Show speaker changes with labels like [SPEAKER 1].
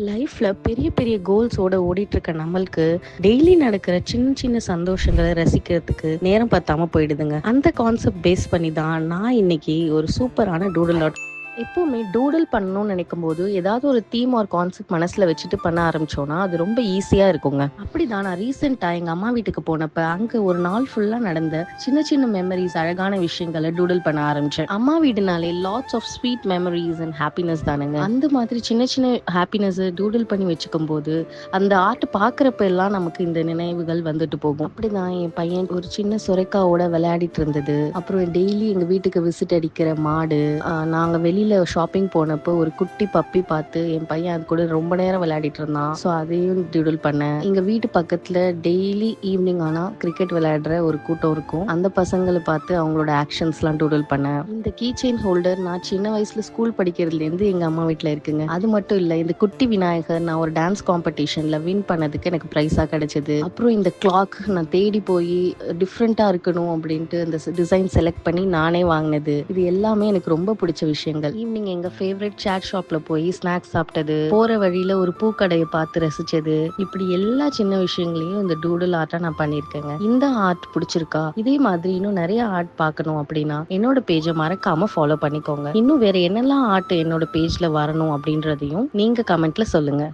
[SPEAKER 1] லைஃப்ல பெரிய பெரிய கோல்ஸோட ஓடிட்டு இருக்க நம்மளுக்கு டெய்லி நடக்கிற சின்ன சின்ன சந்தோஷங்களை ரசிக்கிறதுக்கு நேரம் பத்தாம போயிடுதுங்க. அந்த கான்செப்ட் பேஸ் பண்ணி தான் நான் இன்னைக்கு ஒரு சூப்பரான டூடல் எப்பவுமே டூடல் பண்ணணும்னு நினைக்கும் போது ஏதாவது ஒரு தீம் ஒரு கான்செப்ட் மனசுல வச்சுட்டு பண்ண ஆரம்பிச்சோம்னா அது ரொம்ப ஈஸியா இருக்குங்க. அப்படிதான் நான் ரீசெண்டா எங்க அம்மா வீட்டுக்கு போனப்ப அங்க ஒரு நாள் ஃபுல்லா நடந்த சின்ன சின்ன மெமரிஸ், அழகான விஷயங்களை டூடல் பண்ண ஆரம்பிச்சேன். அம்மா வீடுனாலே lots of sweet memories and happiness தானுங்க. அந்த மாதிரி சின்ன சின்ன ஹாப்பினஸ் டூடல் பண்ணி வச்சுக்கும் போது அந்த ஆர்ட் பாக்குறப்ப எல்லாம் நமக்கு இந்த நினைவுகள் வந்துட்டு போகும். அப்படிதான் என் பையன் ஒரு சின்ன சுரைக்காவோட விளையாடிட்டு இருந்தது. அப்புறம் டெய்லி எங்க வீட்டுக்கு விசிட் அடிக்கிற மாடு, நாங்க வெளியில ஷாப்பிங் போனப்போ ஒரு குட்டி பப்பி பார்த்து என் பையன் அது கூட ரொம்ப நேரம் விளையாடிட்டு இருந்தான். ஸோ அதையும் டியூடல் பண்ணேன். எங்க வீட்டு பக்கத்துல டெய்லி ஈவினிங் ஆனா கிரிக்கெட் விளையாடுற ஒரு கூட்டம் இருக்கும். அந்த பசங்களை பார்த்து அவங்களோட ஆக்ஷன்ஸ் எல்லாம் டூடல் பண்ணேன். இந்த கீ செயின் ஹோல்டர் நான் சின்ன வயசுல ஸ்கூல் படிக்கிறதுல இருந்து எங்க அம்மா வீட்டுல இருக்குங்க. அது மட்டும் இல்ல, இந்த குட்டி விநாயகர் நான் ஒரு டான்ஸ் காம்படிஷன்ல வின் பண்ணதுக்கு எனக்கு பிரைஸா கிடைச்சது. அப்புறம் இந்த கிளாக் நான் தேடி போய் டிஃப்ரெண்டா இருக்கணும் அப்படின்ட்டு இந்த டிசைன் செலக்ட் பண்ணி நானே வாங்கினது. இது எல்லாமே எனக்கு ரொம்ப பிடிச்ச விஷயங்கள். ஈவினிங் எங்க ஃபேவரட் சாட் ஷாப்ல போய் ஸ்நாக்ஸ் சாப்பிட்டது, போற வழியில ஒரு பூக்கடையை பார்த்து ரசிச்சது, இப்படி எல்லா சின்ன விஷயங்களையும் இந்த டூடல் ஆர்ட்டா நான் பண்ணிருக்கேங்க. இந்த ஆர்ட் பிடிச்சிருக்கா? இதே மாதிரி இன்னும் நிறைய ஆர்ட் பார்க்கணும் அப்படின்னா என்னோட பேஜை மறக்காம ஃபாலோ பண்ணிக்கோங்க. இன்னும் வேற என்னெல்லாம் ஆர்ட் என்னோட பேஜ்ல வரணும் அப்படின்றதையும் நீங்க கமெண்ட்ல சொல்லுங்க.